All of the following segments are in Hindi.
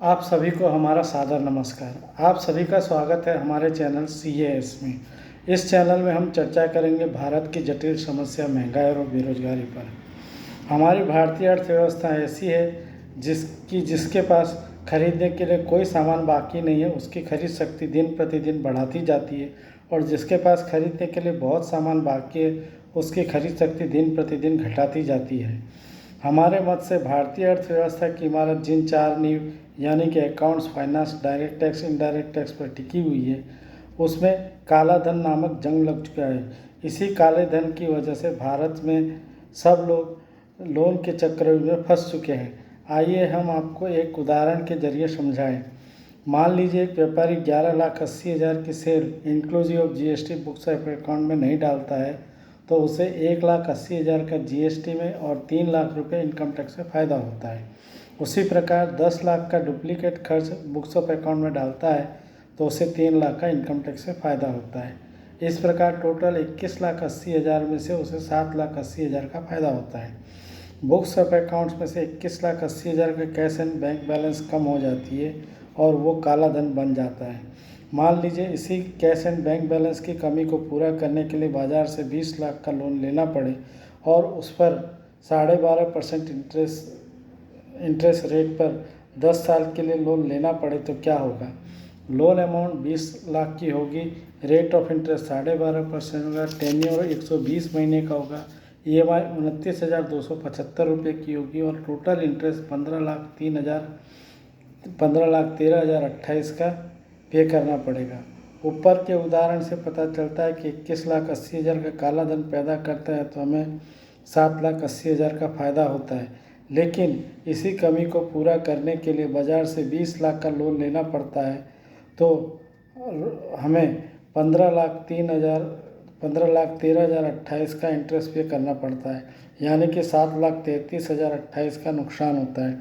आप सभी को हमारा सादर नमस्कार। आप सभी का स्वागत है हमारे चैनल CAS में। इस चैनल में हम चर्चा करेंगे भारत की जटिल समस्या महंगाई और बेरोजगारी पर। हमारी भारतीय अर्थव्यवस्था ऐसी है जिसके पास खरीदने के लिए कोई सामान बाकी नहीं है, उसकी खरीद शक्ति दिन प्रतिदिन बढ़ाती जाती है, और जिसके पास खरीदने के लिए बहुत सामान बाकी है उसकी खरीद शक्ति दिन प्रतिदिन घटाती जाती है। हमारे मत से भारतीय अर्थव्यवस्था की इमारत जिन चार नींव यानी कि accounts, finance, direct tax, indirect tax पर टिकी हुई है, उसमें काला धन नामक जंग लग चुका है। इसी काले धन की वजह से भारत में सब लोग लोन के चक्रव्यूह में फंस चुके हैं। आइए हम आपको एक उदाहरण के जरिए समझाएं। मान लीजिए एक व्यापारी 11,80,000 की sale inclusive of GST books of account में नहीं डालता है तो उसे 1,80,000 का GST में और 3 लाख रुपये इनकम टैक्स में फ़ायदा होता है। उसी प्रकार 10 लाख का डुप्लीकेट खर्च बुक्स ऑफ अकाउंट में डालता है तो उसे 3 लाख का इनकम टैक्स में फ़ायदा होता है। इस प्रकार टोटल 21,80,000 में से उसे 7,80,000 का फ़ायदा होता है। बुक्स ऑफ अकाउंट्स में से 21,80,000 का कैश एंड बैंक बैलेंस कम हो जाती है और वो काला धन बन जाता है। मान लीजिए इसी कैश एंड बैंक बैलेंस की कमी को पूरा करने के लिए बाज़ार से 20 लाख का लोन लेना पड़े और उस पर 12.5% इंटरेस्ट रेट पर 10 साल के लिए लोन लेना पड़े तो क्या होगा। लोन अमाउंट 20 लाख की होगी, रेट ऑफ इंटरेस्ट 12.5% होगा, टेन्योर 120 महीने का होगा, EMI 29,275 रुपये की होगी और टोटल इंटरेस्ट 15,13,028 का पे करना पड़ेगा। ऊपर के उदाहरण से पता चलता है कि 21,80,000 का काला धन पैदा करता है तो हमें 7,80,000 का फ़ायदा होता है, लेकिन इसी कमी को पूरा करने के लिए बाज़ार से 20 लाख का लोन लेना पड़ता है तो हमें 15,13,028 का इंटरेस्ट पे करना पड़ता है, यानी कि 7,33,028 का नुकसान होता है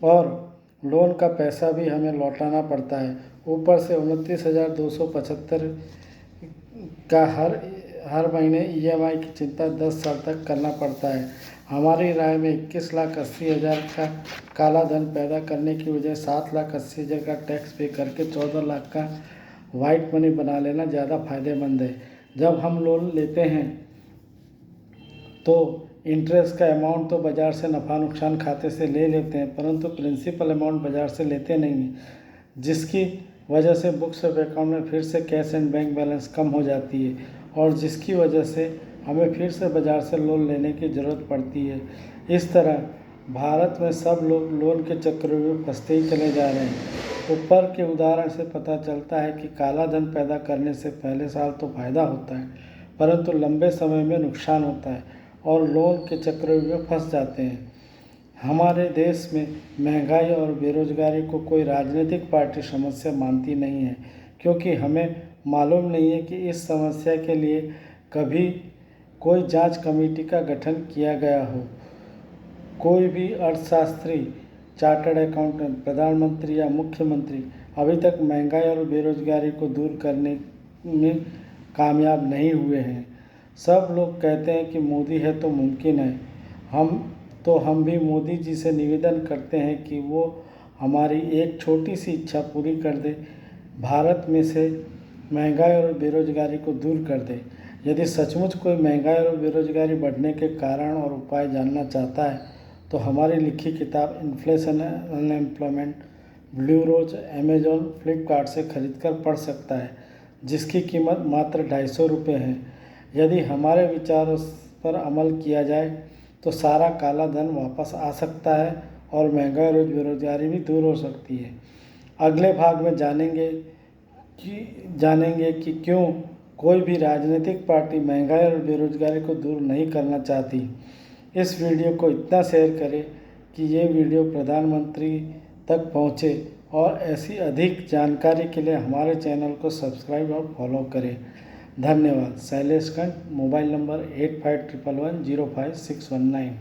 और लोन का पैसा भी हमें लौटाना पड़ता है। ऊपर से 29,275 का हर महीने EMI की चिंता 10 साल तक करना पड़ता है। हमारी राय में 21,80,000 का काला धन पैदा करने की वजह 7,80,000 का टैक्स पे करके 14 लाख का वाइट मनी बना लेना ज़्यादा फायदेमंद है। जब हम लोन लेते हैं तो इंटरेस्ट का अमाउंट तो बाज़ार से नफ़ा नुकसान खाते से ले लेते हैं, परंतु प्रिंसिपल अमाउंट बाज़ार से लेते नहीं हैं, जिसकी वजह से बुक्स ऑफ अकाउंट में फिर से कैश एंड बैंक बैलेंस कम हो जाती है और जिसकी वजह से हमें फिर से बाज़ार से लोन लेने की ज़रूरत पड़ती है। इस तरह भारत में सब लोग लोन के चक्रव्यूह में फंसते ही चले जा रहे हैं। ऊपर के उदाहरण से पता चलता है कि काला धन पैदा करने से पहले साल तो फ़ायदा होता है, परंतु लंबे समय में नुकसान होता है और लोन के चक्रव्यूह में फंस जाते हैं। हमारे देश में महंगाई और बेरोजगारी को कोई राजनीतिक पार्टी समस्या मानती नहीं है, क्योंकि हमें मालूम नहीं है कि इस समस्या के लिए कभी कोई जांच कमेटी का गठन किया गया हो। कोई भी अर्थशास्त्री, चार्टर्ड अकाउंटेंट, प्रधानमंत्री या मुख्यमंत्री अभी तक महंगाई और बेरोजगारी को दूर करने में कामयाब नहीं हुए हैं। सब लोग कहते हैं कि मोदी है तो मुमकिन है। हम भी मोदी जी से निवेदन करते हैं कि वो हमारी एक छोटी सी इच्छा पूरी कर दे, भारत में से महंगाई और बेरोजगारी को दूर कर दे। यदि सचमुच कोई महंगाई और बेरोजगारी बढ़ने के कारण और उपाय जानना चाहता है तो हमारी लिखी किताब inflation and unemployment bureaus Amazon, Flipkart से खरीदकर पढ़ सकता है, जिसकी कीमत मात्र 250 रुपये है। यदि हमारे विचारों पर अमल किया जाए तो सारा काला धन वापस आ सकता है और महंगाई और बेरोजगारी भी दूर हो सकती है। अगले भाग में जानेंगे कि क्यों कोई भी राजनीतिक पार्टी महंगाई और बेरोजगारी को दूर नहीं करना चाहती। इस वीडियो को इतना शेयर करें कि ये वीडियो प्रधानमंत्री तक पहुँचे और ऐसी अधिक जानकारी के लिए हमारे चैनल को सब्सक्राइब और फॉलो करें। धन्यवाद। शैलेश खंड, मोबाइल नंबर 8511105619।